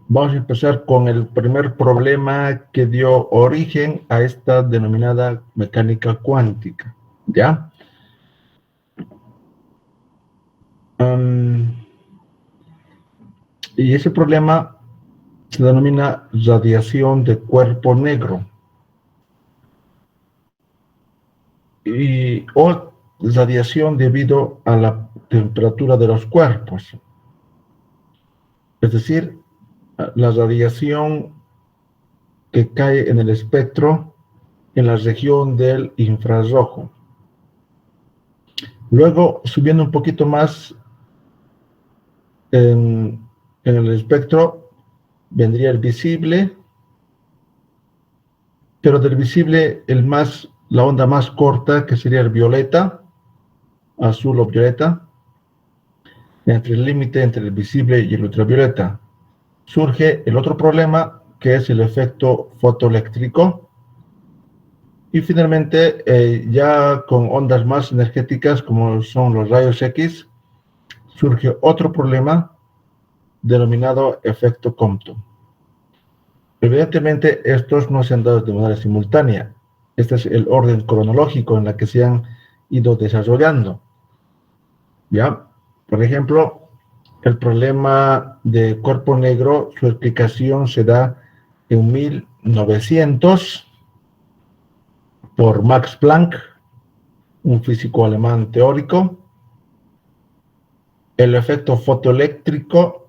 Vamos a empezar con el primer problema que dio origen a esta denominada mecánica cuántica, ¿ya? Y ese problema se denomina radiación de cuerpo negro o radiación debido a la temperatura de los cuerpos. Es decir, la radiación que cae en el espectro en la región del infrarrojo. Luego, subiendo un poquito más en el espectro, vendría el visible, pero del visible la onda más corta, que sería el violeta, azul o violeta, entre el límite entre el visible y el ultravioleta. Surge el otro problema, que es el efecto fotoeléctrico, y finalmente, ya con ondas más energéticas, como son los rayos X, surge otro problema denominado efecto Compton. Evidentemente, estos no se han dado de manera simultánea. Este es el orden cronológico en el que se han ido desarrollando. ¿Ya? Por ejemplo, el problema de cuerpo negro, su explicación se da en 1900 por Max Planck, un físico alemán teórico. El efecto fotoeléctrico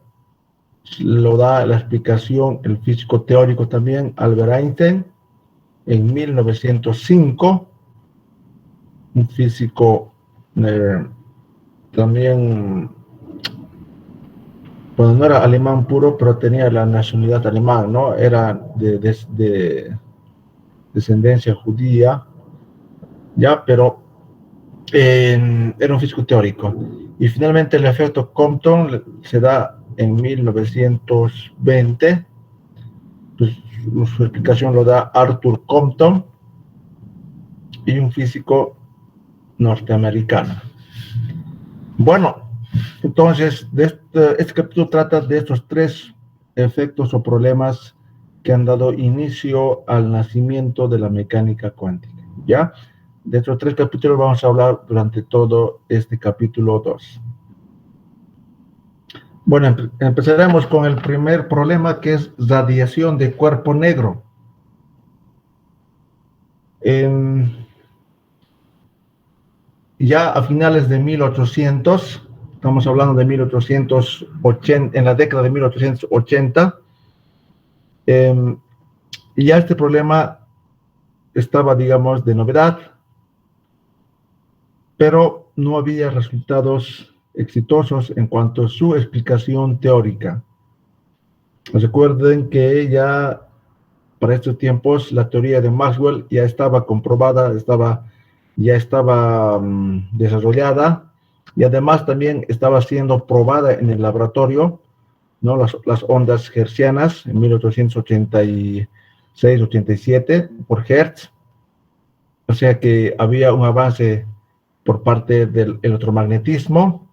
lo da la explicación el físico teórico también Albert Einstein en 1905, un físico también, bueno, no era alemán puro, pero tenía la nacionalidad alemana, ¿no? Era de descendencia judía, ya, pero era un físico teórico. Y finalmente el efecto Compton se da en 1920, pues, su explicación lo da Arthur Compton, y un físico norteamericano. Bueno, entonces, este capítulo trata de estos tres efectos o problemas que han dado inicio al nacimiento de la mecánica cuántica, ¿ya? De estos tres capítulos vamos a hablar durante todo este capítulo 2. Bueno, empezaremos con el primer problema, que es radiación de cuerpo negro. Ya a finales de 1800, estamos hablando de 1880, en la década de 1880, y ya este problema estaba, digamos, de novedad, pero no había resultados exitosos en cuanto a su explicación teórica. Recuerden que ya para estos tiempos la teoría de Maxwell ya estaba comprobada, ya estaba desarrollada, y además también estaba siendo probada en el laboratorio, ¿no? Las ondas hertzianas en 1886-87 por Hertz. O sea que había un avance por parte del electromagnetismo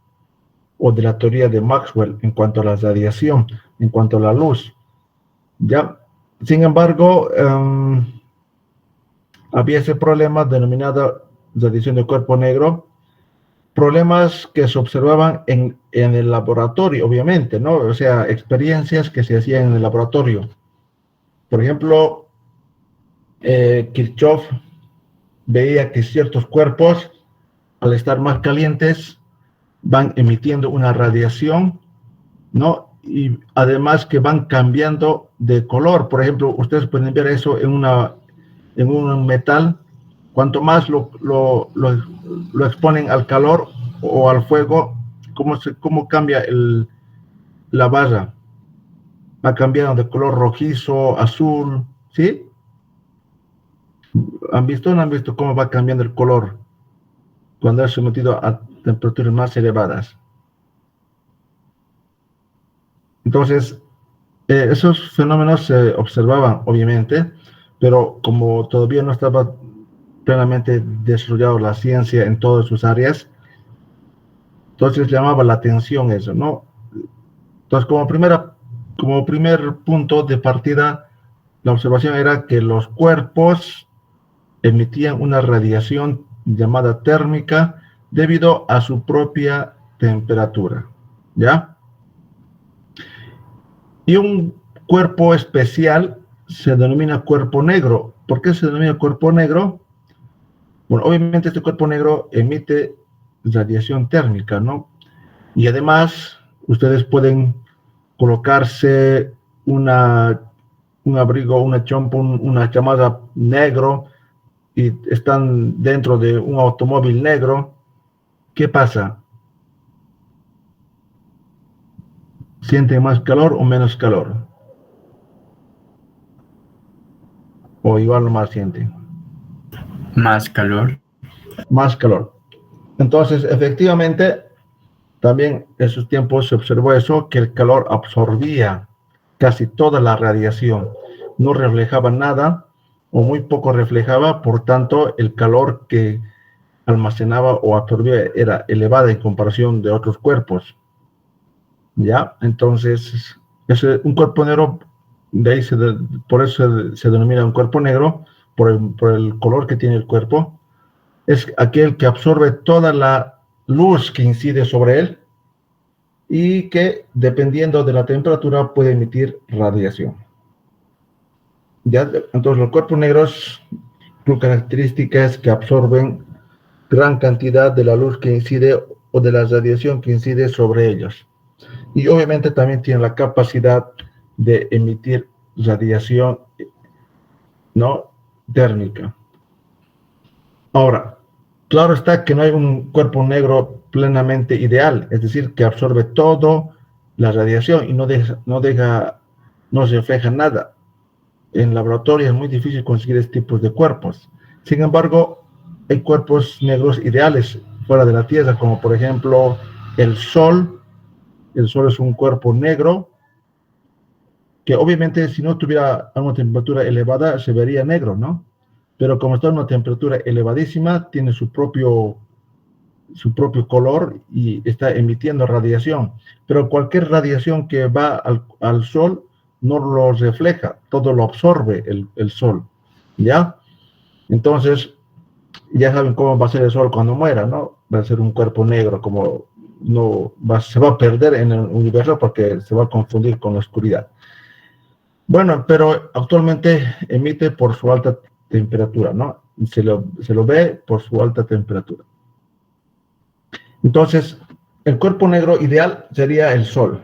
o de la teoría de Maxwell en cuanto a la radiación, en cuanto a la luz. ¿Ya? Sin embargo, había ese problema denominado radiación de cuerpo negro, problemas que se observaban en el laboratorio, obviamente, ¿no? O sea, experiencias que se hacían en el laboratorio. Por ejemplo, Kirchhoff veía que ciertos cuerpos, al estar más calientes, van emitiendo una radiación, ¿no? Y además que van cambiando de color. Por ejemplo, ustedes pueden ver eso en un metal. Cuanto más lo exponen al calor o al fuego, cómo cambia la barra. Va cambiando de color rojizo, azul, ¿sí? ¿Han visto o no han visto cómo va cambiando el color cuando es sometido a temperaturas más elevadas? Entonces, esos fenómenos se observaban, obviamente, pero como todavía no estaba plenamente desarrollado la ciencia en todas sus áreas, entonces llamaba la atención eso, ¿no? Entonces, como primera como primer punto de partida, la observación era que los cuerpos emitían una radiación llamada térmica debido a su propia temperatura, ¿ya? Y un cuerpo especial se denomina cuerpo negro. ¿Por qué se denomina cuerpo negro? Bueno, obviamente este cuerpo negro emite radiación térmica, ¿no? Y además, ustedes pueden colocarse una, un abrigo, una chompa, una chamada negro y están dentro de un automóvil negro. ¿Qué pasa? ¿Sienten más calor o menos calor? O igual más sienten. Más calor. Más calor. Entonces, efectivamente, también en esos tiempos se observó eso, que el calor absorbía casi toda la radiación, no reflejaba nada o muy poco reflejaba, por tanto el calor que almacenaba o absorbía era elevada en comparación de otros cuerpos, ¿ya? Entonces, un cuerpo negro, de ahí por eso se denomina un cuerpo negro, por el color que tiene el cuerpo, es aquel que absorbe toda la luz que incide sobre él y que dependiendo de la temperatura puede emitir radiación. ¿Ya? Entonces los cuerpos negros, su característica es que absorben gran cantidad de la luz que incide o de la radiación que incide sobre ellos. Y obviamente también tienen la capacidad de emitir radiación, ¿no?, térmica. Ahora, claro está que no hay un cuerpo negro plenamente ideal, es decir, que absorbe todo la radiación y no refleja nada. En laboratorio es muy difícil conseguir este tipo de cuerpos. Sin embargo, hay cuerpos negros ideales fuera de la Tierra, como por ejemplo el Sol. El Sol es un cuerpo negro que obviamente si no tuviera una temperatura elevada se vería negro, ¿no? Pero como está a una temperatura elevadísima, tiene su propio color y está emitiendo radiación. Pero cualquier radiación que va al sol no lo refleja, todo lo absorbe el sol, ¿ya? Entonces, ya saben cómo va a ser el sol cuando muera, ¿no? Va a ser un cuerpo negro, como se va a perder en el universo porque se va a confundir con la oscuridad. Bueno, pero actualmente emite por su alta temperatura, ¿no? Se lo ve por su alta temperatura. Entonces, el cuerpo negro ideal sería el Sol.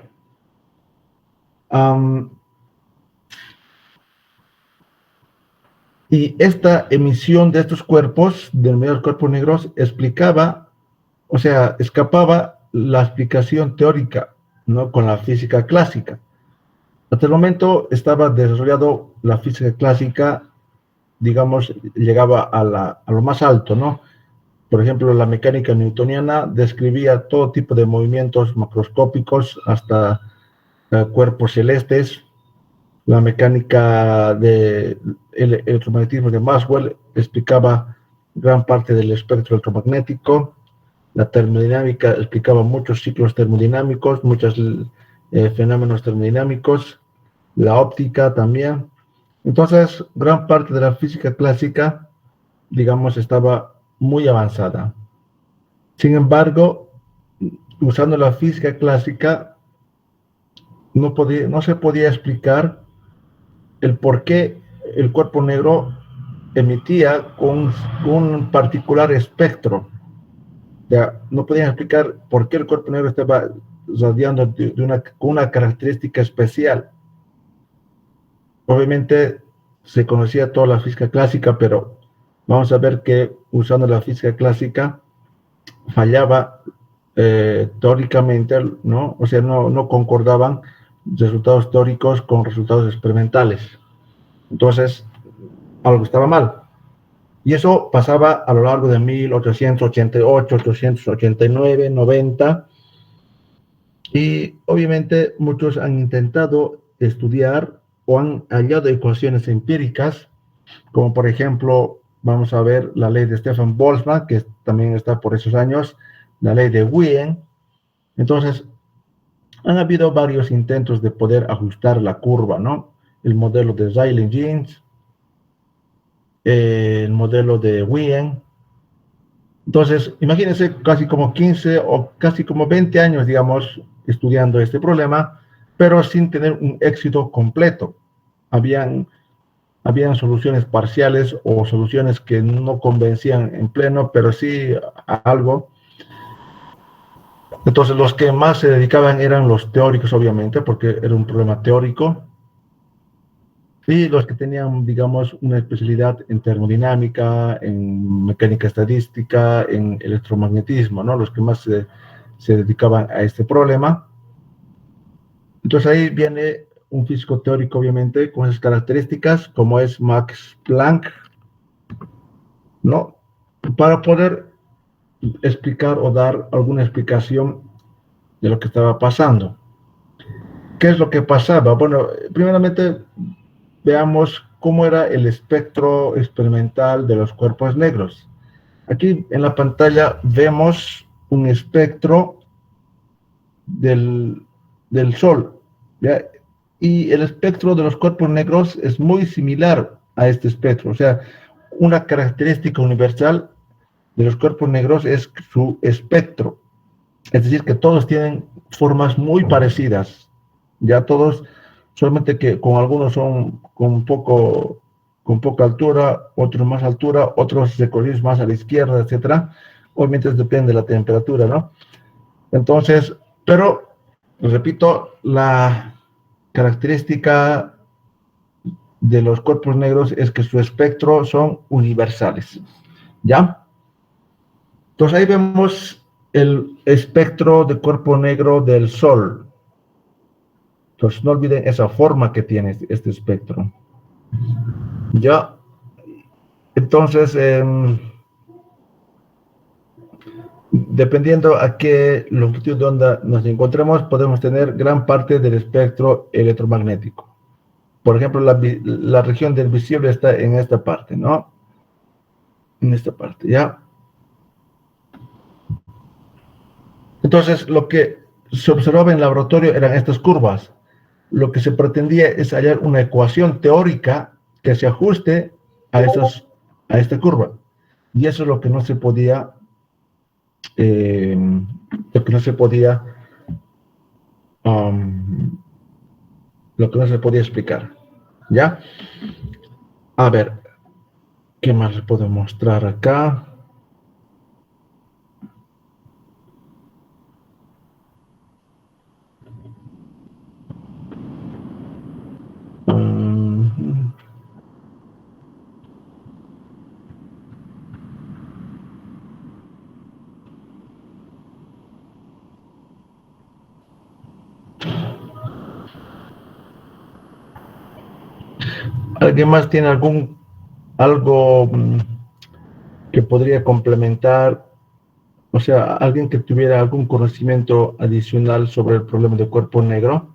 Y esta emisión de estos cuerpos, denominados cuerpos negros, o sea, escapaba la explicación teórica, ¿no?, con la física clásica. Hasta el momento estaba desarrollado la física clásica, digamos, llegaba a lo más alto, ¿no? Por ejemplo, la mecánica newtoniana describía todo tipo de movimientos macroscópicos hasta cuerpos celestes. La mecánica del electromagnetismo de Maxwell explicaba gran parte del espectro electromagnético. La termodinámica explicaba muchos ciclos termodinámicos, muchos fenómenos termodinámicos. La óptica también. Entonces, gran parte de la física clásica, digamos, estaba muy avanzada. Sin embargo, usando la física clásica, no se podía explicar el por qué el cuerpo negro emitía con un particular espectro. Ya, no podían explicar por qué el cuerpo negro estaba radiando con una característica especial. Obviamente se conocía toda la física clásica, pero vamos a ver que usando la física clásica fallaba teóricamente, ¿no? O sea, no concordaban resultados teóricos con resultados experimentales. Entonces, algo estaba mal. Y eso pasaba a lo largo de 1888, 889, 90. Y obviamente muchos han intentado estudiar o han hallado ecuaciones empíricas, como por ejemplo, vamos a ver la ley de Stefan Boltzmann, que también está por esos años, la ley de Wien. Entonces, Han habido varios intentos de poder ajustar la curva, ¿no? El modelo de Zeiling-Jeans, el modelo de Wien. Entonces, imagínense casi como 15 o casi como 20 años, digamos, estudiando este problema, pero sin tener un éxito completo. Habían, habían soluciones parciales o soluciones que no convencían en pleno, pero sí a algo. Entonces, los que más se dedicaban eran los teóricos, obviamente, porque era un problema teórico, y los que tenían, digamos, una especialidad en termodinámica, en mecánica estadística, en electromagnetismo, ¿no? Los que más se dedicaban a este problema. Entonces ahí viene un físico teórico, obviamente, con esas características, como es Max Planck, ¿no? Para poder explicar o dar alguna explicación de lo que estaba pasando. ¿Qué es lo que pasaba? Bueno, primeramente veamos cómo era el espectro experimental de los cuerpos negros. Aquí en la pantalla vemos un espectro del, del Sol, ¿ya? Y el espectro de los cuerpos negros es muy similar a este espectro. O sea, una característica universal de los cuerpos negros es su espectro. Es decir, que todos tienen formas muy parecidas. Ya todos, solamente que con algunos son con poca altura, otros más altura, otros se corrigen más a la izquierda, etcétera. Obviamente depende de la temperatura, ¿no? Entonces, pero, repito, la característica de los cuerpos negros es que su espectro son universales, ¿ya? Entonces ahí vemos el espectro de cuerpo negro del Sol. Entonces no olviden esa forma que tiene este espectro. Ya, entonces, dependiendo a qué longitud de onda nos encontremos, podemos tener gran parte del espectro electromagnético. Por ejemplo, la región del visible está en esta parte, ¿no? En esta parte, ¿ya? Entonces, lo que se observaba en el laboratorio eran estas curvas. Lo que se pretendía es hallar una ecuación teórica que se ajuste a esta curva. Y eso es eh, lo que no se podía, um, lo que no se podía explicar. ¿Ya? A ver, ¿qué más les puedo mostrar acá? Um, ¿Alguien más tiene algo que podría complementar? O sea, alguien que tuviera algún conocimiento adicional sobre el problema del cuerpo negro.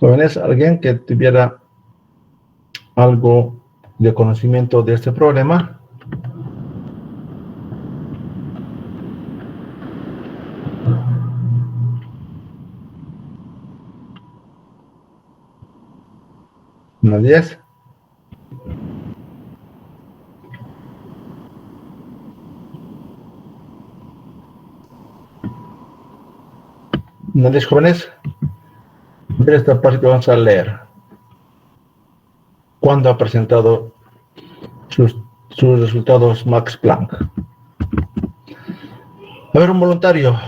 Jóvenes, alguien que tuviera algo de conocimiento de este problema. Nadie. Nadie, jóvenes. Mira esta parte que vamos a leer. ¿Cuándo ha presentado sus, sus resultados Max Planck? A ver, un voluntario.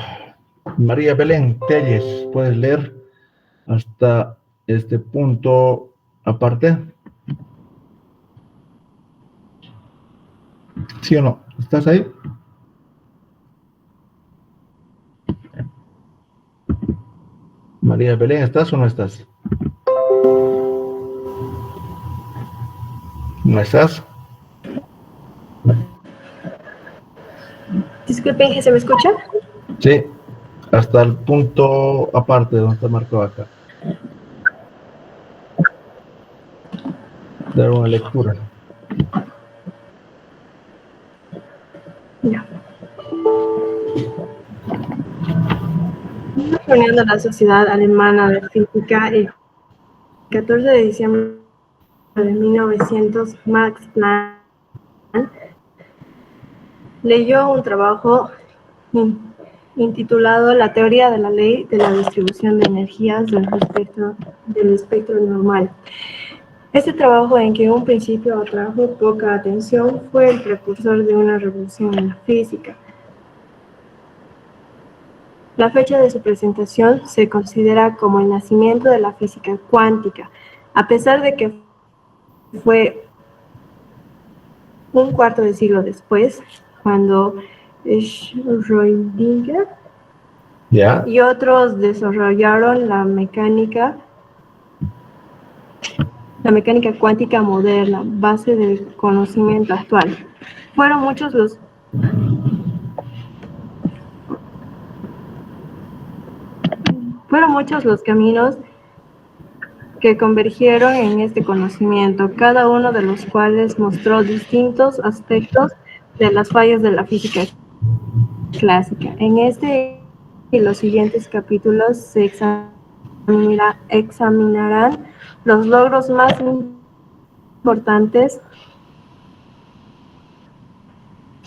María Belén Telles, ¿puedes leer hasta este punto aparte? ¿Sí o no? ¿Estás ahí? María Belén, ¿estás o no estás? ¿No estás? Disculpen, ¿se me escucha? Sí, hasta el punto aparte donde está marcado acá. Dar una lectura. Ya. Una reunión de la Sociedad Alemana de Física el 14 de diciembre de 1900, Max Planck leyó un trabajo intitulado La teoría de la ley de la distribución de energías del espectro normal. Este trabajo, en que en un principio atrajo poca atención, fue el precursor de una revolución en la física. La fecha de su presentación se considera como el nacimiento de la física cuántica, a pesar de que fue un cuarto de siglo después, cuando Schrödinger y otros desarrollaron la mecánica cuántica moderna, base del conocimiento actual. Fueron muchos los caminos que convergieron en este conocimiento, cada uno de los cuales mostró distintos aspectos de las fallas de la física clásica. En este y los siguientes capítulos se examinarán los logros más importantes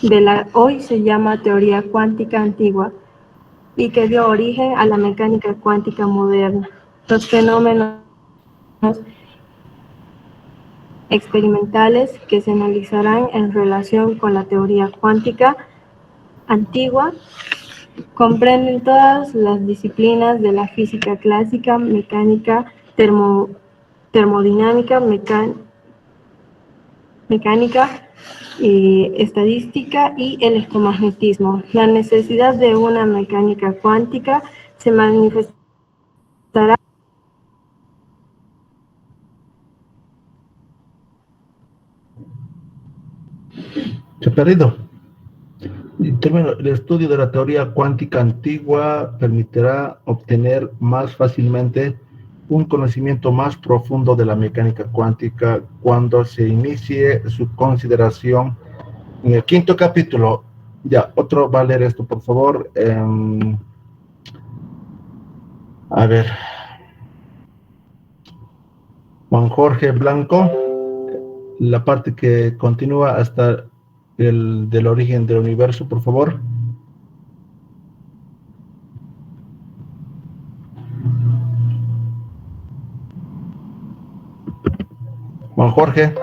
de la hoy se llama teoría cuántica antigua y que dio origen a la mecánica cuántica moderna. Los fenómenos experimentales que se analizarán en relación con la teoría cuántica antigua comprenden todas las disciplinas de la física clásica, mecánica, termodinámica, mecánica, estadística y electromagnetismo. La necesidad de una mecánica cuántica se manifestará Se ha perdido. El estudio de la teoría cuántica antigua permitirá obtener más fácilmente un conocimiento más profundo de la mecánica cuántica cuando se inicie su consideración en el quinto capítulo. Ya, otro va a leer esto, por favor. A ver. Juan Jorge Blanco, la parte que continúa hasta del origen del universo, por favor. Juan Jorge.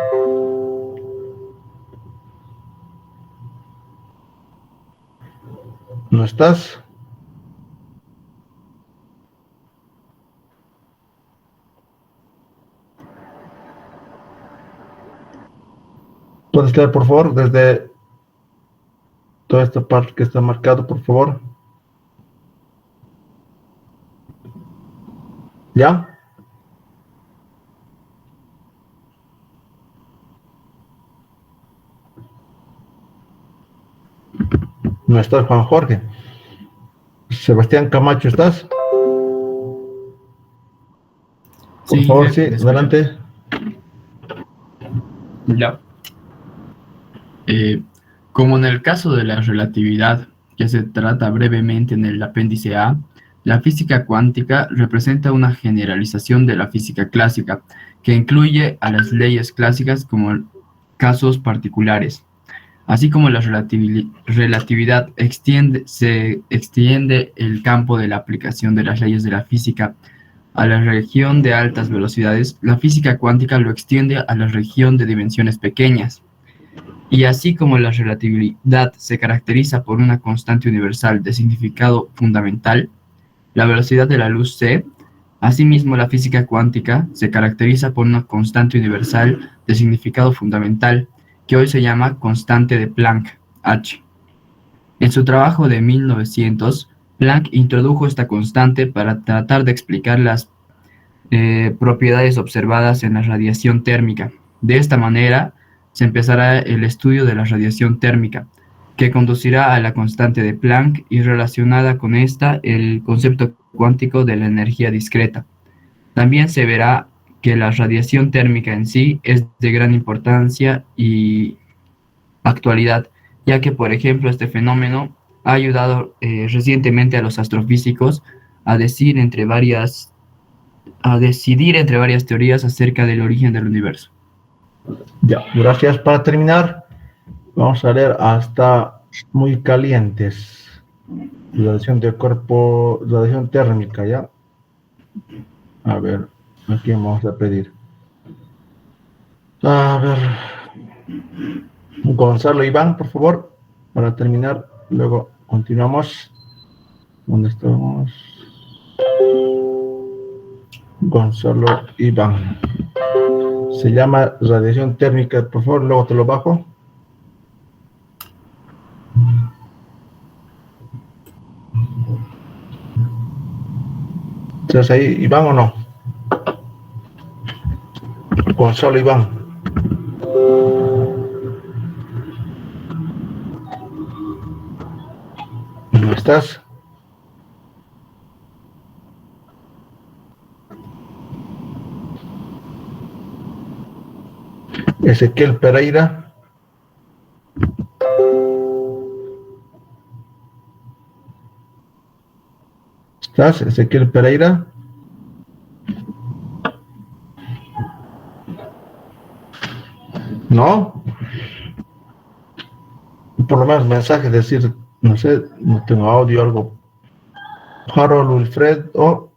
¿No estás? ¿Puedes leer, por favor, desde toda esta parte que está marcado, por favor? ¿Ya? No estás, Juan Jorge. Sebastián Camacho, ¿estás? Por favor, sí, adelante. Ya. Como en el caso de la relatividad, que se trata brevemente en el apéndice A, la física cuántica representa una generalización de la física clásica, que incluye a las leyes clásicas como casos particulares. Así como la relatividad se extiende el campo de la aplicación de las leyes de la física a la región de altas velocidades, la física cuántica lo extiende a la región de dimensiones pequeñas. Y así como la relatividad se caracteriza por una constante universal de significado fundamental, la velocidad de la luz c, asimismo la física cuántica se caracteriza por una constante universal de significado fundamental, que hoy se llama constante de Planck, h. En su trabajo de 1900, Planck introdujo esta constante para tratar de explicar las propiedades observadas en la radiación térmica. De esta manera, se empezará el estudio de la radiación térmica, que conducirá a la constante de Planck y relacionada con esta el concepto cuántico de la energía discreta. También se verá que la radiación térmica en sí es de gran importancia y actualidad, ya que, por ejemplo, este fenómeno ha ayudado recientemente a los astrofísicos a decidir entre varias teorías acerca del origen del universo. Ya, gracias. Para terminar, vamos a leer hasta muy calientes. Radiación de cuerpo, radiación térmica, ¿ya? A ver, ¿a quién vamos a pedir? A ver, Gonzalo Iván, por favor, para terminar, luego continuamos. ¿Dónde estamos? Gonzalo Iván. Se llama radiación térmica, por favor, luego te lo bajo. ¿Estás ahí, Iván, o no? Gonzalo Iván. ¿No estás? Ezequiel Pereira. ¿Estás, Ezequiel Pereira? ¿No? Por lo menos mensaje, decir, no sé, no tengo audio, algo. Harold Wilfred o...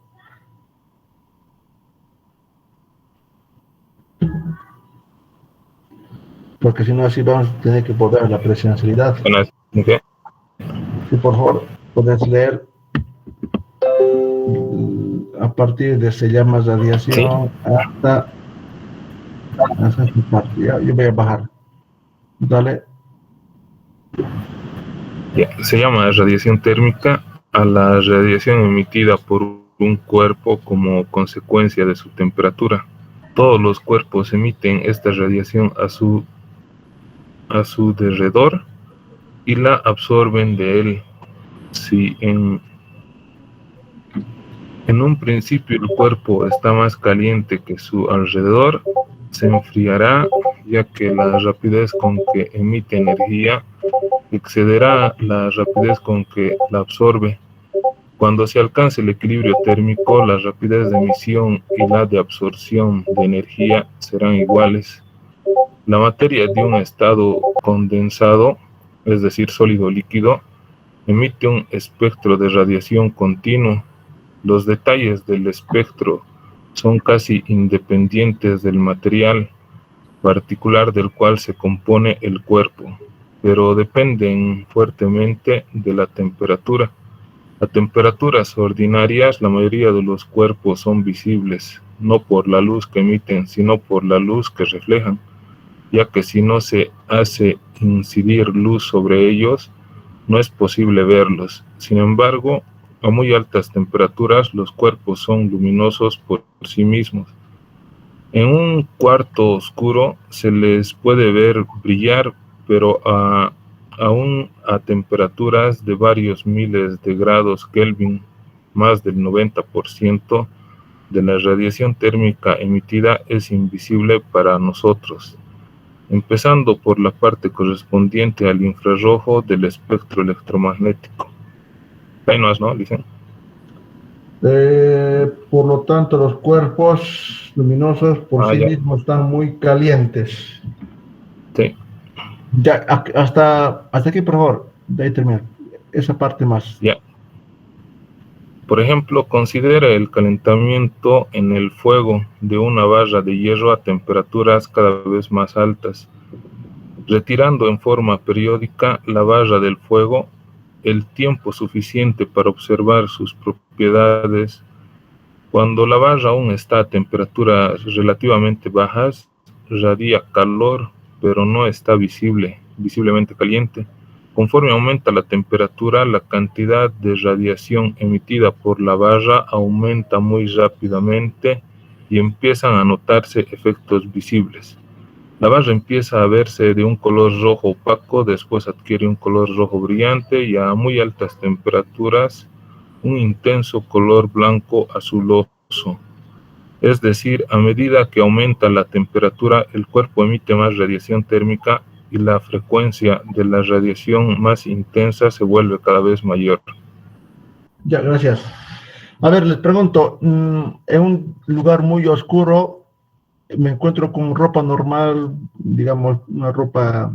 Porque si no, así vamos a tener que volver a la presencialidad. Okay. Si por favor puedes leer a partir de se llama radiación, sí, hasta su parte. Ya, yo voy a bajar. Dale. Se llama radiación térmica a la radiación emitida por un cuerpo como consecuencia de su temperatura. Todos los cuerpos emiten esta radiación a su derredor y la absorben de él. Si en un principio el cuerpo está más caliente que su alrededor, se enfriará, ya que la rapidez con que emite energía excederá la rapidez con que la absorbe. Cuando se alcance el equilibrio térmico, la rapidez de emisión y la de absorción de energía serán iguales. La materia de un estado condensado, es decir, sólido líquido, emite un espectro de radiación continuo. Los detalles del espectro son casi independientes del material particular del cual se compone el cuerpo, pero dependen fuertemente de la temperatura. A temperaturas ordinarias, la mayoría de los cuerpos son visibles, no por la luz que emiten, sino por la luz que reflejan, ya que si no se hace incidir luz sobre ellos, no es posible verlos. Sin embargo, a muy altas temperaturas, los cuerpos son luminosos por sí mismos. En un cuarto oscuro se les puede ver brillar, pero aún a temperaturas de varios miles de grados Kelvin, más del 90% de la radiación térmica emitida es invisible para nosotros, empezando por la parte correspondiente al infrarrojo del espectro electromagnético. Ahí no es, ¿no? Dicen. Por lo tanto, los cuerpos luminosos por sí mismos están muy calientes. Sí. Ya, hasta aquí, por favor. De ahí termina. Esa parte más. Ya. Por ejemplo, considera el calentamiento en el fuego de una barra de hierro a temperaturas cada vez más altas. Retirando en forma periódica la barra del fuego, el tiempo suficiente para observar sus propiedades. Cuando la barra aún está a temperaturas relativamente bajas, radia calor, pero no está visiblemente caliente. Conforme aumenta la temperatura, la cantidad de radiación emitida por la barra aumenta muy rápidamente y empiezan a notarse efectos visibles. La barra empieza a verse de un color rojo opaco, después adquiere un color rojo brillante y a muy altas temperaturas un intenso color blanco azuloso. Es decir, a medida que aumenta la temperatura, el cuerpo emite más radiación térmica y la frecuencia de la radiación más intensa se vuelve cada vez mayor. Ya, gracias. A ver, les pregunto, en un lugar muy oscuro, me encuentro con ropa normal, digamos, una ropa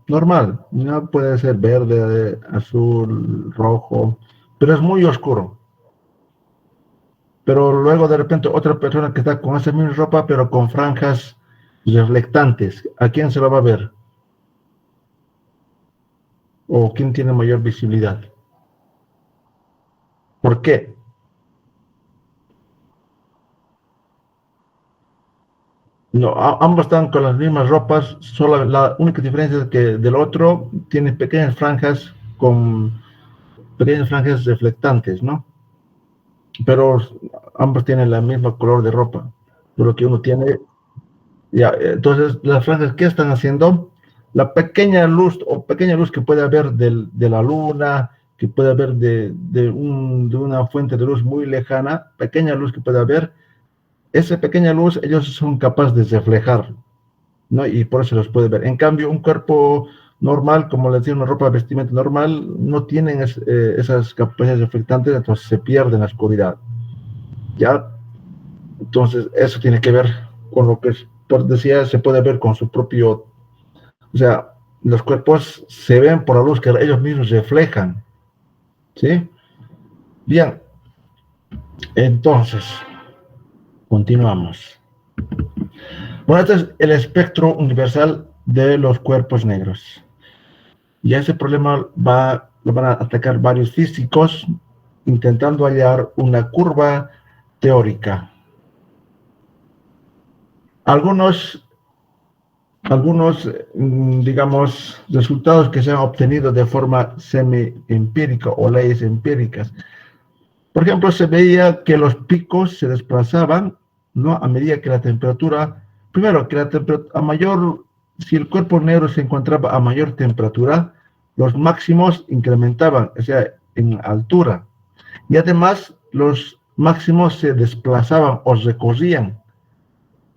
normal, ¿no? Puede ser verde, azul, rojo, pero es muy oscuro. Pero luego de repente otra persona que está con esa misma ropa, pero con franjas reflectantes, ¿a quién se lo va a ver? ¿O quién tiene mayor visibilidad? ¿Por qué? No, ambos están con las mismas ropas, solo la única diferencia es que del otro tiene pequeñas franjas reflectantes, ¿no? Pero ambos tienen la misma color de ropa. Pero lo que uno tiene, ya, entonces las franjas, ¿qué están haciendo? La pequeña luz que puede haber de la luna, que puede haber de una fuente de luz muy lejana, pequeña luz que puede haber, esa pequeña luz ellos son capaces de reflejar, ¿no? Y por eso los puede ver. En cambio, un cuerpo normal, como les digo, una ropa de vestimenta normal, no tienen esas capacidades reflectantes, entonces se pierde en la oscuridad. ¿Ya? Entonces, eso tiene que ver con lo que, por decía, se puede ver con su propio, o sea, los cuerpos se ven por la luz que ellos mismos reflejan, ¿sí? Bien, entonces, continuamos. Bueno, este es el espectro universal de los cuerpos negros. Y a ese problema lo van a atacar varios físicos intentando hallar una curva teórica. Algunos, digamos, resultados que se han obtenido de forma semi-empírica o leyes empíricas. Por ejemplo, se veía que los picos se desplazaban, ¿no? A medida que la temperatura, primero, que la temperatura, a mayor, si el cuerpo negro se encontraba a mayor temperatura, los máximos incrementaban, o sea, en altura. Y además, los máximos se desplazaban o recorrían,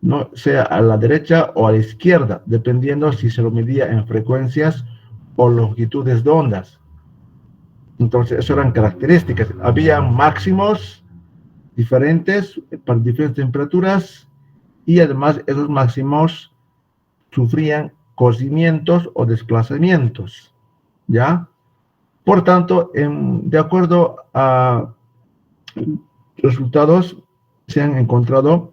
¿no? Sea a la derecha o a la izquierda, dependiendo si se lo medía en frecuencias o longitudes de ondas. Entonces, eso eran características. Había máximos diferentes para diferentes temperaturas y además esos máximos sufrían cocimientos o desplazamientos, ¿ya? Por tanto, de acuerdo a resultados, se han encontrado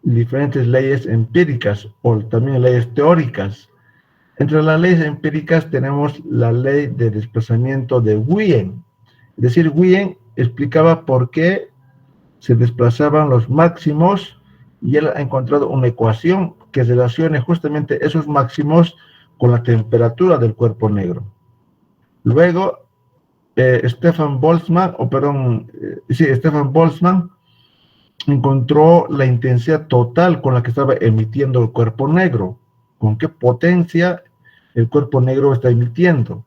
diferentes leyes empíricas o también leyes teóricas. Entre las leyes empíricas tenemos la ley de desplazamiento de Wien. Es decir, Wien explicaba por qué se desplazaban los máximos y él ha encontrado una ecuación que relacione justamente esos máximos con la temperatura del cuerpo negro. Luego, Stefan Boltzmann encontró la intensidad total con la que estaba emitiendo el cuerpo negro, con qué potencia el cuerpo negro está emitiendo.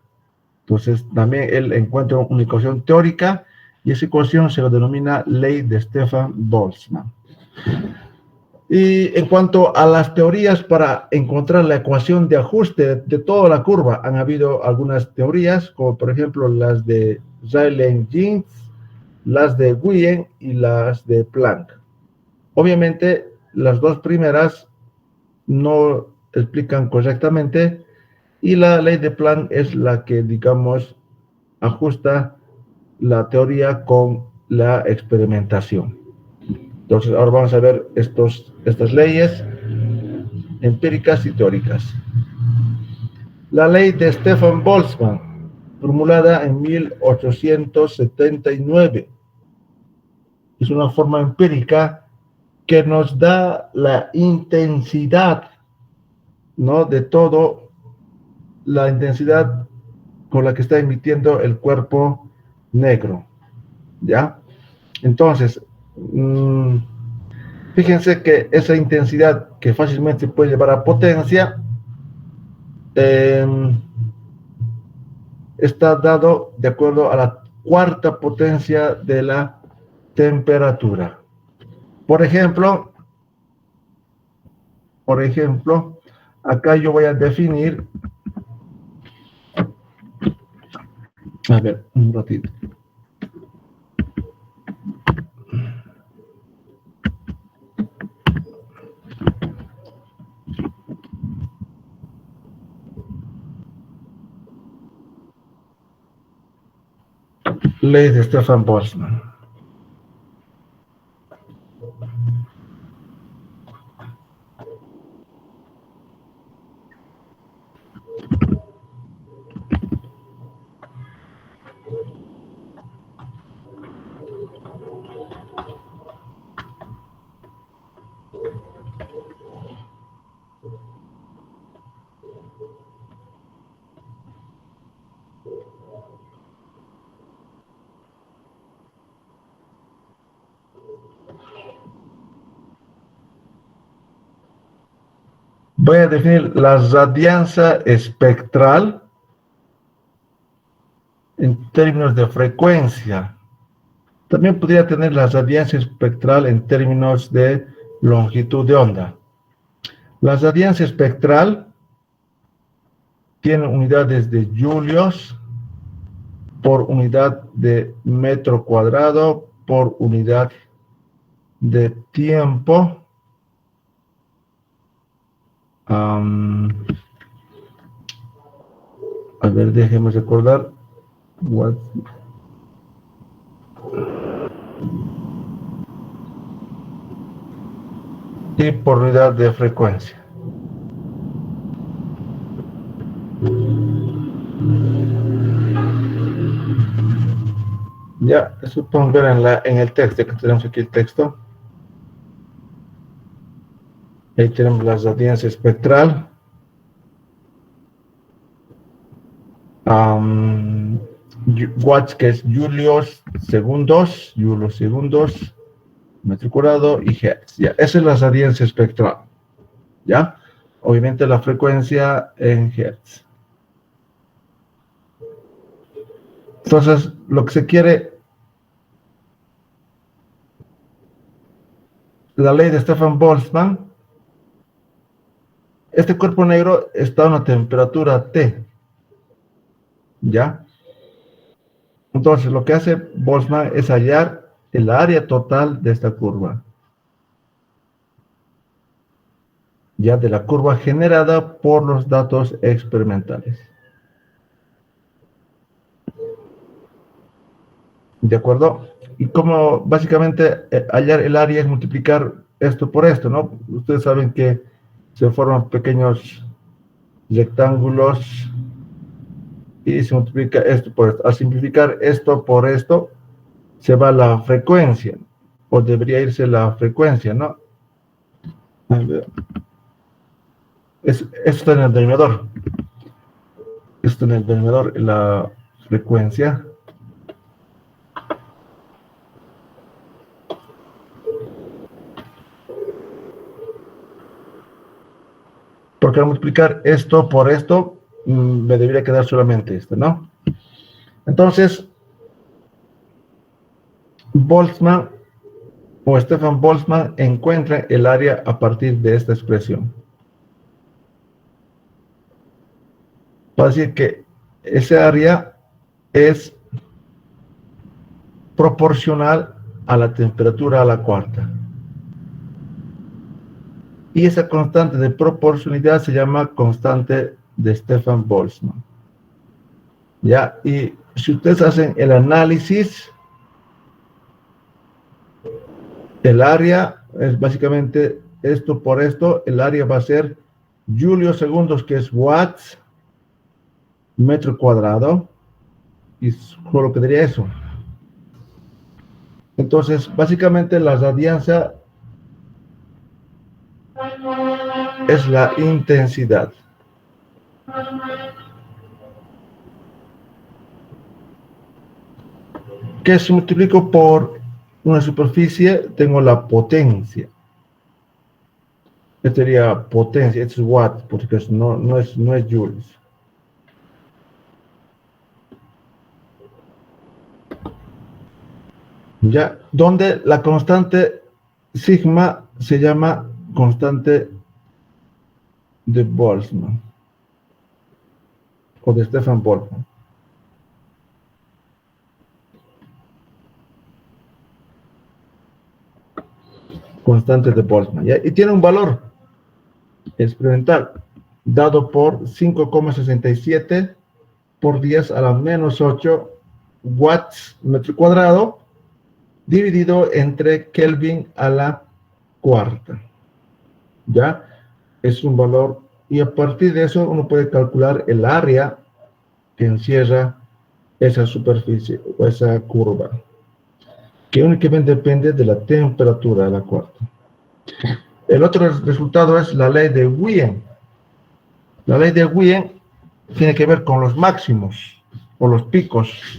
Entonces, también él encuentra una ecuación teórica y esa ecuación se la denomina ley de Stefan Boltzmann. Y en cuanto a las teorías para encontrar la ecuación de ajuste de toda la curva, han habido algunas teorías, como por ejemplo las de Rayleigh-Jeans, las de Wien y las de Planck. Obviamente, las dos primeras no explican correctamente y la ley de Planck es la que, digamos, ajusta la teoría con la experimentación. Entonces, ahora vamos a ver estas leyes empíricas y teóricas. La ley de Stefan Boltzmann, formulada en 1879, es una forma empírica que nos da la intensidad, ¿no?, de todo la intensidad con la que está emitiendo el cuerpo negro, ¿ya? Entonces, fíjense que esa intensidad que fácilmente puede llevar a potencia está dado de acuerdo a la cuarta potencia de la temperatura. Por ejemplo, acá yo voy a definir, a ver, un ratito. Ley de Stefan Boltzmann. Voy a definir la radiancia espectral en términos de frecuencia. También podría tener la radiancia espectral en términos de longitud de onda. La radiancia espectral tiene unidades de julios por unidad de metro cuadrado por unidad de tiempo. A ver, déjeme recordar. Y por unidad de frecuencia. Ya, eso podemos ver en el texto, que tenemos aquí el texto. Ahí tenemos la radiancia espectral. Watts, que es julios segundos, metro cuadrado, y hertz. Ya, esa es la radiancia espectral. ¿Ya? Obviamente la frecuencia en hertz. Entonces, lo que se quiere, la ley de Stefan Boltzmann, este cuerpo negro está a una temperatura T. ¿Ya? Entonces, lo que hace Boltzmann es hallar el área total de esta curva. Ya, de la curva generada por los datos experimentales. ¿De acuerdo? Y como básicamente hallar el área es multiplicar esto por esto, ¿no? Ustedes saben que se forman pequeños rectángulos y se multiplica esto por esto. Al simplificar esto por esto, se va la frecuencia, o debería irse la frecuencia, ¿no? A ver. Esto está en el denominador. Esto en el denominador, la frecuencia. Porque al multiplicar esto por esto, me debería quedar solamente esto, ¿no? Entonces, Boltzmann o Stefan Boltzmann encuentra el área a partir de esta expresión. Va a decir que ese área es proporcional a la temperatura a la cuarta. Y esa constante de proporcionalidad se llama constante de Stefan Boltzmann. ¿Ya? Y si ustedes hacen el análisis, el área es básicamente esto por esto, el área va a ser julios segundos, que es watts, metro cuadrado, y solo quedaría eso. Entonces, básicamente la radiancia es la intensidad. que si multiplico por una superficie, tengo la potencia. Esta sería potencia, esto es watt, porque no es joules. Ya, donde la constante sigma se llama constante de Boltzmann o de Stefan Boltzmann. Constante de Boltzmann, ¿ya? Y tiene un valor experimental dado por 5,67 por 10 a la menos 8 watts metro cuadrado dividido entre Kelvin a la cuarta. ¿Ya? Es un valor, y a partir de eso uno puede calcular el área que encierra esa superficie o esa curva, que únicamente depende de la temperatura de la cuarta. El otro resultado es la ley de Wien. La ley de Wien tiene que ver con los máximos o los picos.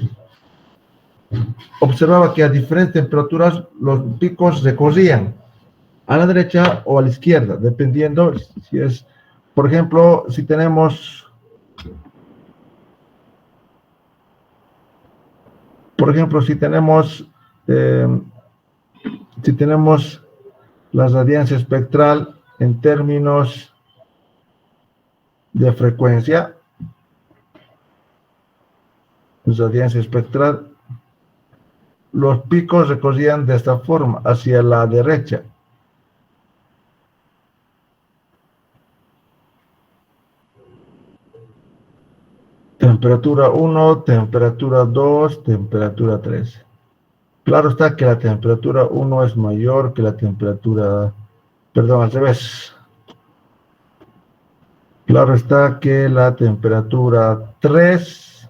Observaba que a diferentes temperaturas los picos se corrían a la derecha o a la izquierda, dependiendo si es, por ejemplo, si tenemos la radiancia espectral en términos de frecuencia, radiancia espectral, los picos recorrían de esta forma, hacia la derecha. Temperatura 1, temperatura 2, temperatura 3. Claro está que la temperatura 1 es mayor que la temperatura, perdón, al revés. Claro está que la temperatura 3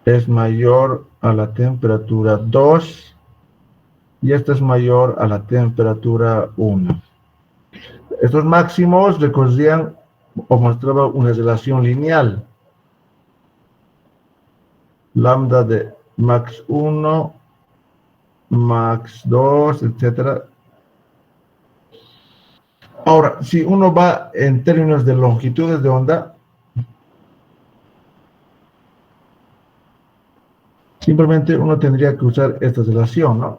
es mayor a la temperatura 2 y esta es mayor a la temperatura 1. Estos máximos recorrían o mostraban una relación lineal. Lambda de max 1, max 2, etc. Ahora, si uno va en términos de longitudes de onda, simplemente uno tendría que usar esta relación, ¿no?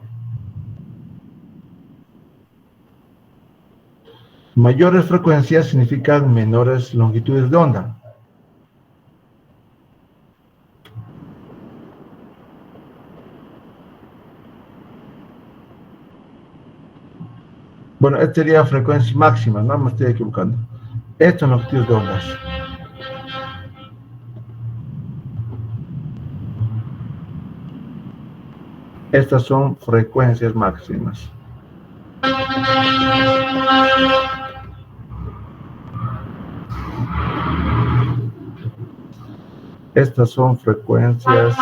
Mayores frecuencias significan menores longitudes de onda. Bueno, esta sería frecuencia máxima, no me estoy equivocando. Estas son longitudes de ondas. Estas son frecuencias máximas. Estas son frecuencias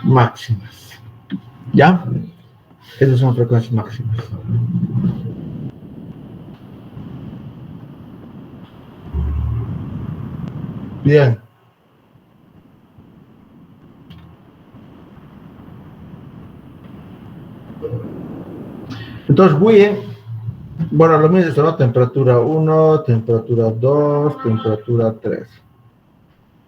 máximas. ¿Ya? Estas son frecuencias máximas. Bien. Entonces, Wien, bueno, lo mismo, ¿no? Temperatura 1, temperatura 2, temperatura 3.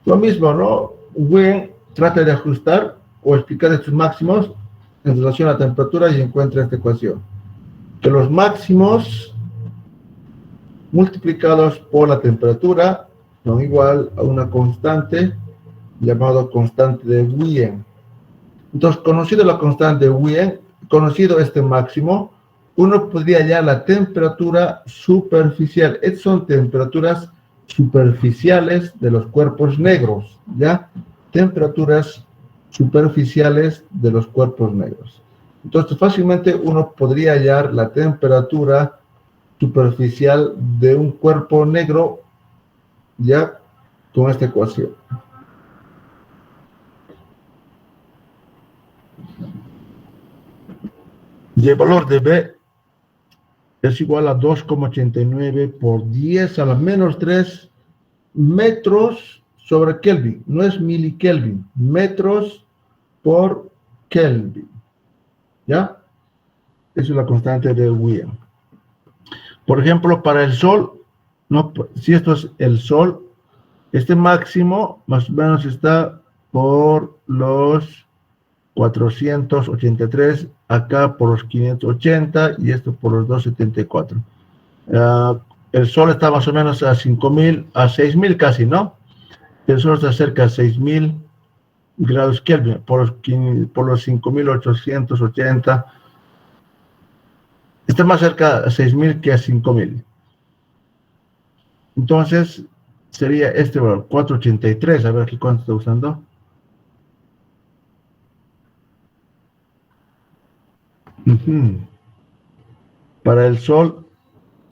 Lo mismo, ¿no? Wien trata de ajustar o explicar estos máximos en relación a la temperatura y encuentra esta ecuación. Que los máximos multiplicados por la temperatura son igual a una constante llamada constante de Wien. Entonces, conocido la constante de Wien, conocido este máximo, uno podría hallar la temperatura superficial. Estas son temperaturas superficiales de los cuerpos negros, ¿ya? Temperaturas superficiales de los cuerpos negros. Entonces, fácilmente uno podría hallar la temperatura superficial de un cuerpo negro, ¿ya? Con esta ecuación. Y el valor de B es igual a 2,89 por 10 a la menos 3 metros sobre Kelvin, no es milikelvin, metros por Kelvin, ¿ya? Esa es la constante de Wian. Por ejemplo, para el Sol, no, si esto es el Sol, este máximo más o menos está por los 483, acá por los 580 y esto por los 274. El Sol está más o menos a 5.000, a 6.000 casi, ¿no? El Sol está cerca de 6.000 grados Kelvin, por los 5.880. Está más cerca a 6.000 que a 5.000. Entonces, sería este valor, 483. A ver aquí cuánto está usando. Para el Sol,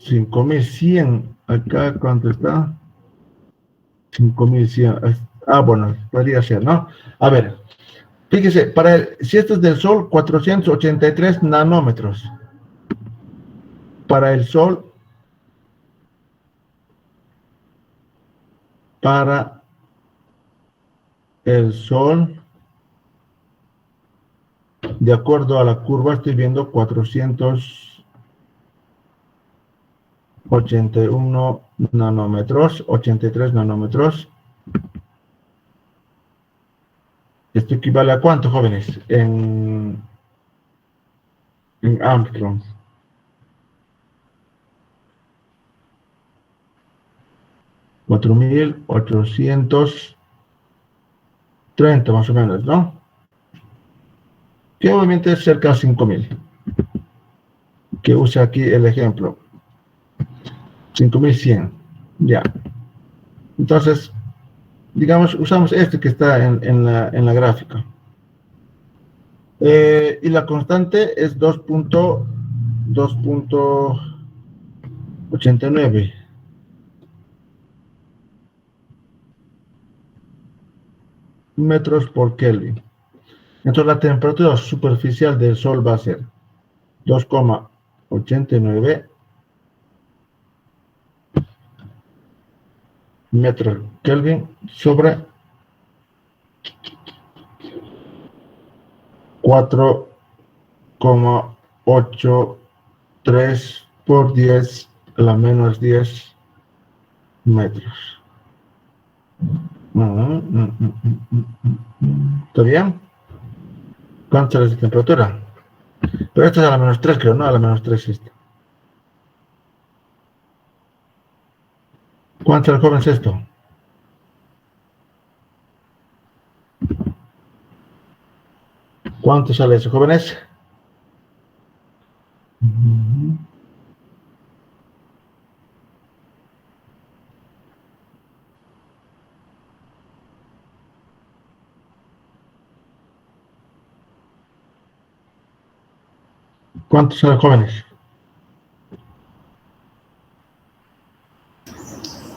5.100. Acá, ¿cuánto está? 5.100. Bueno, podría ser, ¿no? A ver, fíjese, si esto es del Sol, 483 nanómetros. Para el Sol, de acuerdo a la curva, estoy viendo 481 nanómetros, 83 nanómetros. ¿Esto equivale a cuánto, jóvenes? En Armstrong. 4.830 más o menos, ¿no? Que obviamente es cerca de 5.000. Que use aquí el ejemplo. 5.100. Ya. Entonces, digamos, usamos este que está en la gráfica. Y la constante es 2.89 metros por Kelvin. Entonces la temperatura superficial del Sol va a ser 2,89 metros Kelvin sobre 4,83 por 10 a la menos 10 metros. ¿Está bien? ¿Cuánto es la temperatura? Pero esto es a la menos 3, creo, ¿no? A la menos 3 esto. ¿Cuánto es, jóvenes, esto? ¿Cuánto sale eso, jóvenes? ¿Cuánto sale, jóvenes?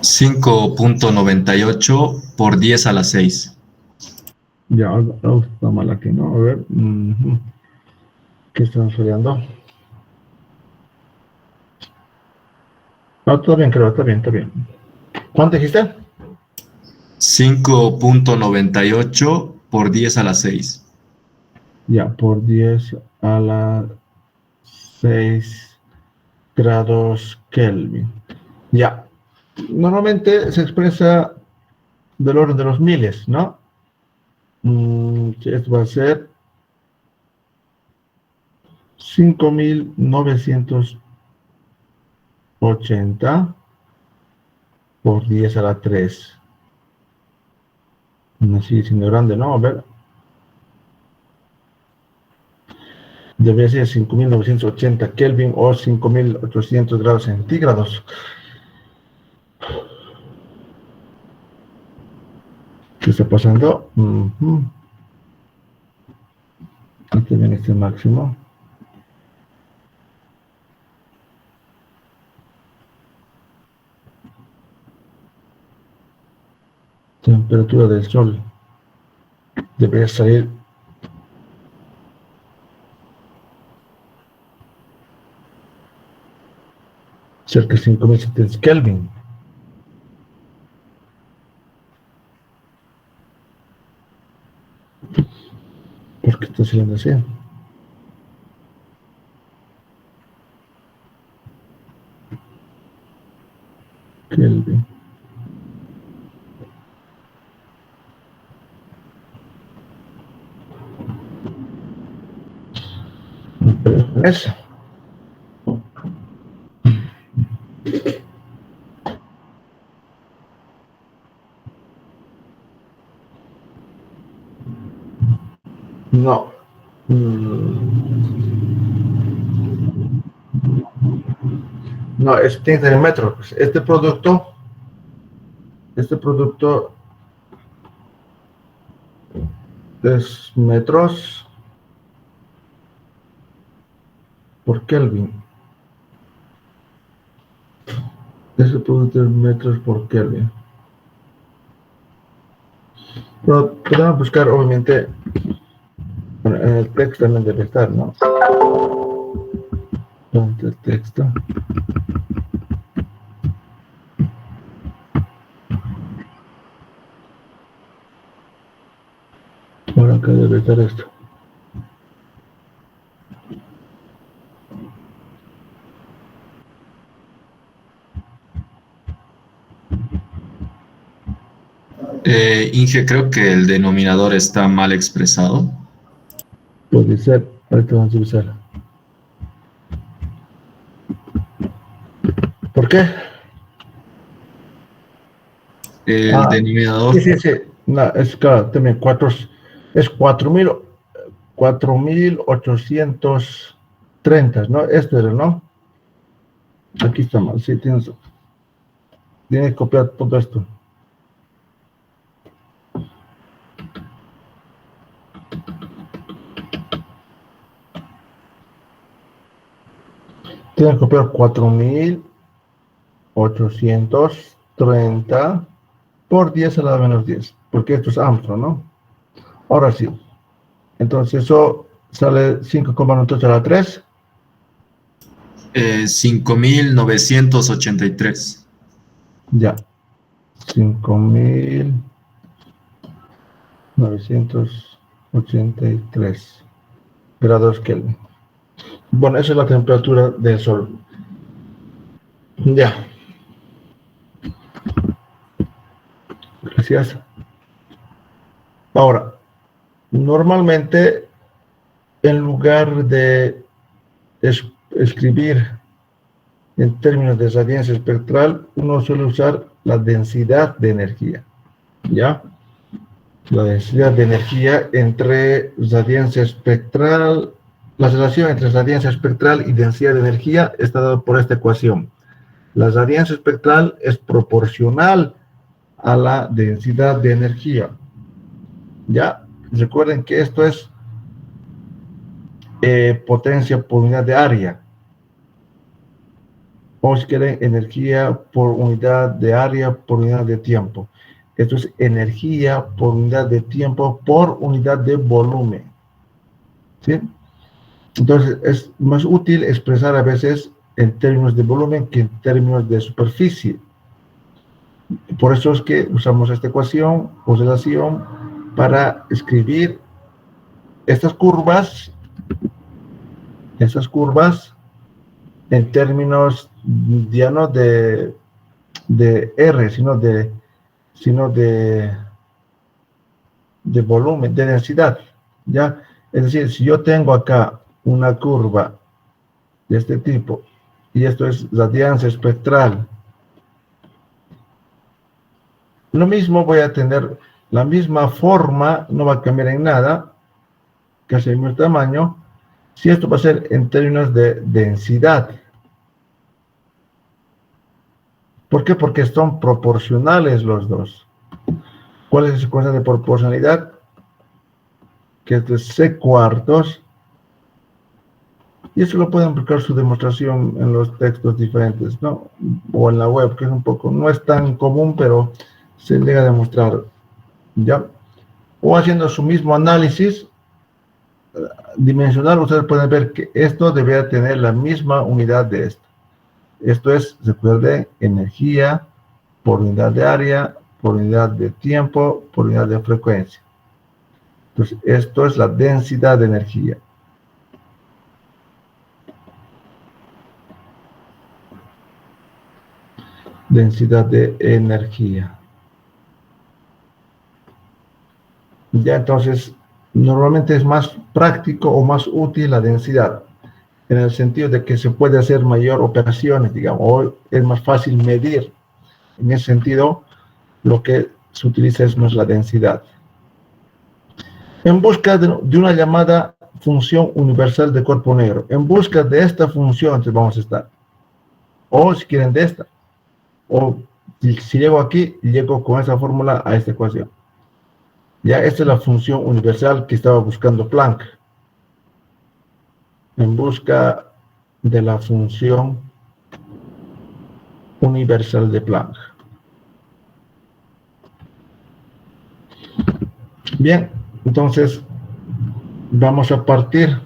5.98 por 10 a la 6. Ya, algo está mal aquí, ¿no? A ver. ¿Qué estamos fallando? No, todo bien, creo, está bien, está bien. ¿Cuánto dijiste? 5.98 por 10 a la 6. Ya, por 10 a la 6 grados Kelvin. Ya. Normalmente se expresa del orden de los miles, ¿no? Esto va a ser 5.980 por 10 a la 3. Sigue siendo grande, ¿no? A ver. Debería ser 5.980 Kelvin o 5.800 grados centígrados. ¿Qué está pasando? Aquí viene este máximo. Temperatura del Sol. Debería salir cerca de 5.700 Kelvin. ¿Por qué está saliendo así? Kelvin. Eso. No. No, es tiene que tener metros. Pues. Este producto es metros por Kelvin. Este producto es metros por Kelvin. Pero podemos buscar, obviamente, bueno, en el texto también debe estar, ¿no? ¿Dónde el texto? Ahora acá debe estar esto. Inge, creo que el denominador está mal expresado. Puede ser, ahorita vamos a usar. ¿Por qué? El denominador. Sí. No, es claro, también es 4.830, ¿no? Esto era, ¿no? Aquí está mal, sí, tienes que copiar todo esto. Tienes que copiar 4.830 por 10 a la menos 10, porque esto es Armstrong, ¿no? Ahora sí. Entonces eso sale 5,98 a la 3. 5.983. Ya. 5.983 grados Kelvin. Bueno, esa es la temperatura del Sol. Ya. Gracias. Ahora, normalmente, en lugar de escribir en términos de radiancia espectral, uno suele usar la densidad de energía. ¿Ya? La densidad de energía entre radiancia espectral, la relación entre radiancia espectral y densidad de energía está dada por esta ecuación. La radiancia espectral es proporcional a la densidad de energía. Ya, recuerden que esto es potencia por unidad de área. O si quieren, energía por unidad de área por unidad de tiempo. Esto es energía por unidad de tiempo por unidad de volumen. ¿Sí? Entonces, es más útil expresar a veces en términos de volumen que en términos de superficie. Por eso es que usamos esta ecuación o relación para escribir estas curvas en términos ya no de R, sino de volumen, de densidad, ¿ya? Es decir, si yo tengo acá una curva de este tipo, y esto es radiancia espectral, lo mismo voy a tener la misma forma, no va a cambiar en nada, casi el mismo tamaño, si esto va a ser en términos de densidad. ¿Por qué? Porque son proporcionales los dos. ¿Cuál es la secuencia de proporcionalidad? Que es de C cuartos. Y eso lo pueden buscar su demostración en los textos diferentes, ¿no? O en la web, que es un poco, no es tan común, pero se llega a demostrar, ¿ya? O haciendo su mismo análisis dimensional, ustedes pueden ver que esto debería tener la misma unidad de esto. Esto es, recuerden, energía por unidad de área, por unidad de tiempo, por unidad de frecuencia. Entonces, esto es la densidad de energía. Densidad de energía. Ya, entonces, normalmente es más práctico o más útil la densidad, en el sentido de que se puede hacer mayor operaciones, digamos, o es más fácil medir. En ese sentido, lo que se utiliza es más la densidad. En busca de una llamada función universal de cuerpo negro. En busca de esta función, entonces vamos a estar. O si quieren de esta. O si llego aquí, llego con esa fórmula a esta ecuación. Ya, esta es la función universal que estaba buscando Planck. En busca de la función universal de Planck. Bien, entonces vamos a partir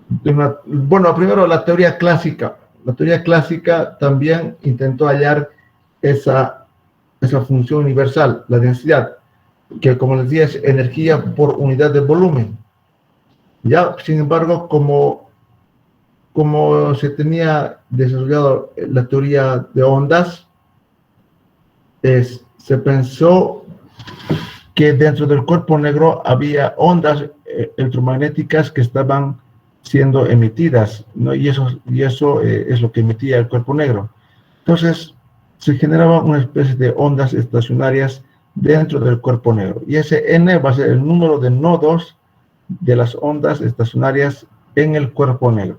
de una... Bueno, primero la teoría clásica. La teoría clásica también intentó hallar esa función universal, la densidad, que como les decía es energía por unidad de volumen. Ya, sin embargo, como se tenía desarrollado la teoría de ondas, se pensó que dentro del cuerpo negro había ondas electromagnéticas que estaban siendo emitidas, ¿no? Y eso es lo que emitía el cuerpo negro. Entonces, se generaba una especie de ondas estacionarias dentro del cuerpo negro. Y ese N va a ser el número de nodos de las ondas estacionarias en el cuerpo negro.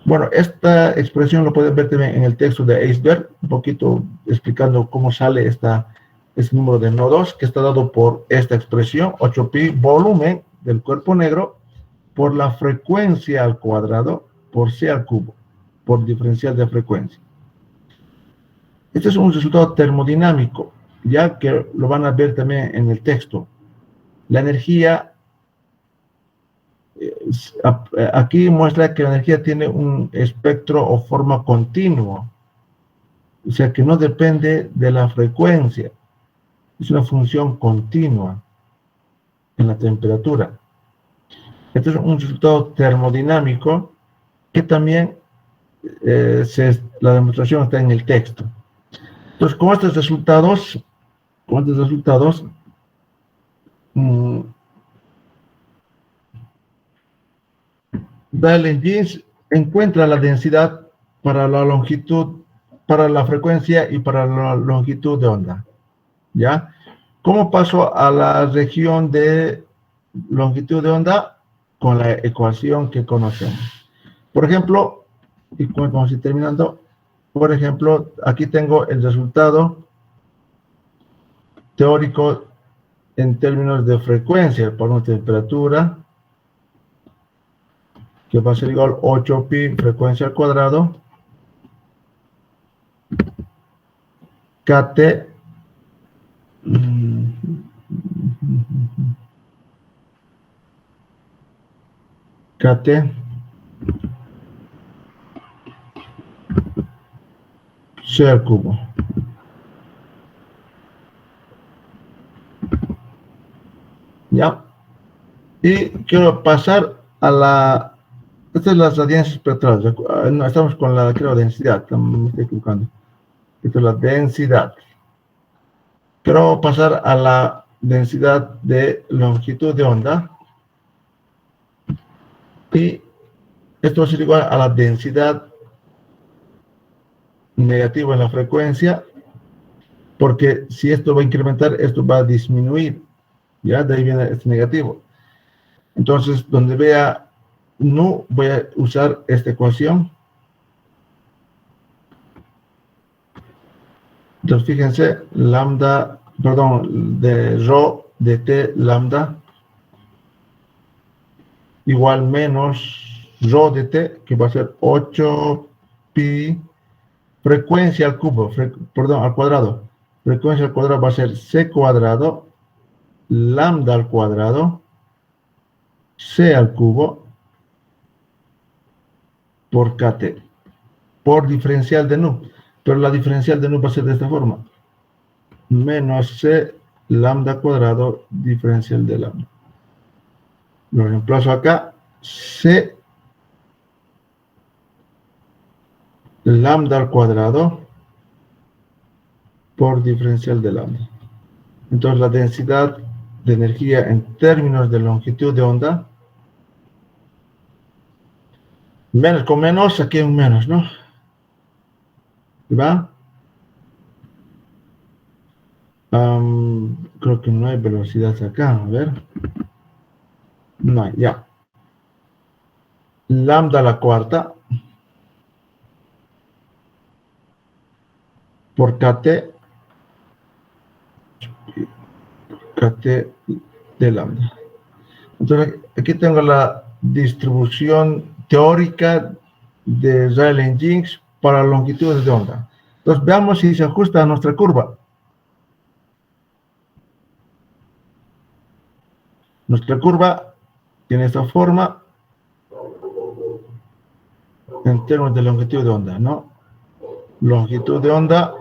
Bueno, esta expresión lo pueden ver también en el texto de Eisberg, un poquito explicando cómo sale ese número de nodos, que está dado por esta expresión, 8pi volumen del cuerpo negro, por la frecuencia al cuadrado, por c al cubo, por diferencial de frecuencia. Este es un resultado termodinámico, ya que lo van a ver también en el texto. La energía, aquí muestra que la energía tiene un espectro o forma continua, o sea que no depende de la frecuencia, es una función continua en la temperatura. Este es un resultado termodinámico que también la demostración está en el texto. Entonces, con estos resultados, Dahlen-Jeans encuentra la densidad para la longitud, para la frecuencia y para la longitud de onda. ¿Ya? ¿Cómo pasó a la región de longitud de onda? Con la ecuación que conocemos. Por ejemplo, y vamos a ir terminando, por ejemplo, aquí tengo el resultado teórico en términos de frecuencia para una temperatura que va a ser igual a 8pi frecuencia al cuadrado KT C al cubo. ¿Ya? Y quiero pasar a la... Estas son las radiancias espectrales. No, estamos con la, creo, densidad. Me estoy equivocando. Esta es la densidad. Quiero pasar a la densidad de longitud de onda. Y esto va a ser igual a la densidad negativa en la frecuencia, porque si esto va a incrementar, esto va a disminuir. ¿Ya? De ahí viene este negativo. Entonces, donde vea nu, voy a usar esta ecuación. Entonces, fíjense, lambda, perdón, de rho de t lambda igual menos rho de t, que va a ser 8pi frecuencia al cubo, perdón, al cuadrado. Frecuencia al cuadrado va a ser c cuadrado, lambda al cuadrado, c al cubo, por kt, por diferencial de nu. Pero la diferencial de nu va a ser de esta forma. Menos c lambda cuadrado diferencial de lambda. Lo reemplazo acá, C lambda al cuadrado por diferencial de lambda. Entonces la densidad de energía en términos de longitud de onda, menos con menos, aquí hay un menos, ¿no? ¿Va? Creo que no hay velocidad acá, a ver. No hay, ya. Lambda a la cuarta por KT de lambda. Entonces, aquí tengo la distribución teórica de Rayleigh-Jeans para longitudes de onda. Entonces, veamos si se ajusta a nuestra curva. Nuestra curva tiene esta forma en términos de longitud de onda, ¿no? Longitud de onda,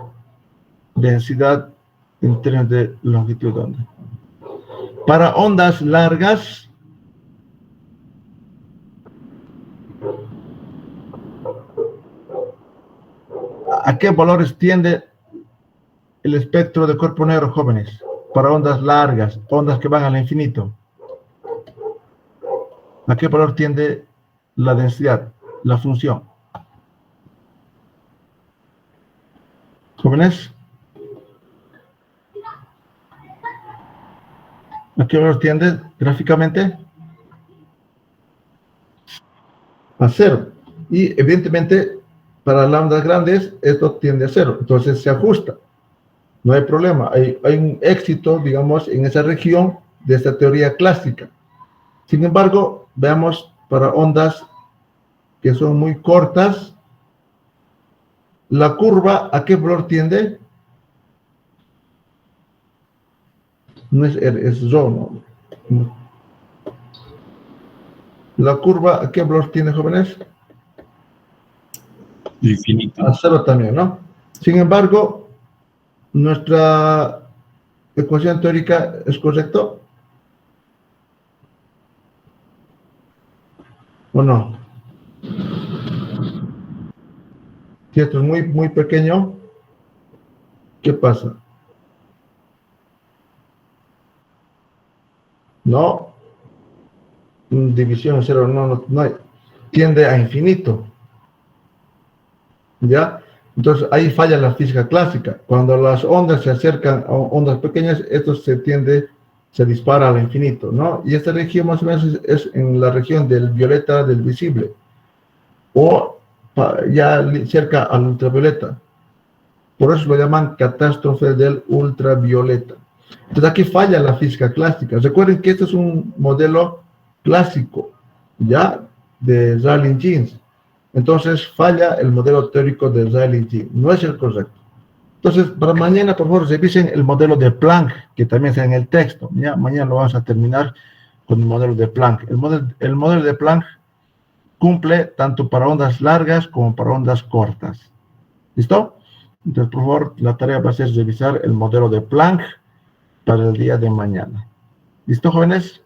densidad en términos de longitud de onda. Para ondas largas, ¿a qué valores tiende el espectro de cuerpo negro, jóvenes? Para ondas largas, ondas que van al infinito. ¿A qué valor tiende la densidad, la función? ¿Jóvenes? ¿A qué valor tiende gráficamente? A 0. Y evidentemente, para lambdas grandes, esto tiende a 0. Entonces se ajusta. No hay problema. Hay un éxito, digamos, en esa región de esta teoría clásica. Sin embargo, veamos para ondas que son muy cortas, la curva, ¿a qué valor tiende? No es R, es Rho, ¿no? La curva, ¿a qué valor tiene, jóvenes? Infinito. A 0 también, ¿no? Sin embargo, nuestra ecuación teórica es correcta. ¿O no? Si esto es muy pequeño, ¿qué pasa? No, división 0, no hay. Tiende a infinito. ¿Ya? Entonces ahí falla la física clásica. Cuando las ondas se acercan a ondas pequeñas, esto se dispara al infinito, ¿no? Y esta región más o menos es en la región del violeta del visible. O ya cerca al ultravioleta. Por eso lo llaman catástrofe del ultravioleta. Entonces aquí falla la física clásica. Recuerden que este es un modelo clásico, ¿ya? De Rayleigh-Jeans. Entonces falla el modelo teórico de Rayleigh-Jeans. No es el correcto. Entonces, para mañana, por favor, revisen el modelo de Planck, que también está en el texto. ¿Ya? Mañana lo vamos a terminar con el modelo de Planck. El modelo de Planck cumple tanto para ondas largas como para ondas cortas. ¿Listo? Entonces, por favor, la tarea va a ser revisar el modelo de Planck para el día de mañana. ¿Listo, jóvenes?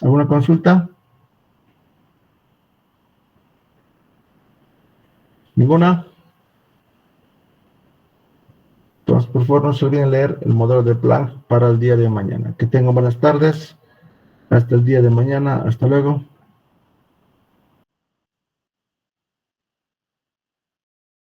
¿Alguna consulta? ¿Ninguna? Entonces, por favor, no se olviden leer el modelo de Planck para el día de mañana. Que tengan buenas tardes. Hasta el día de mañana. Hasta luego.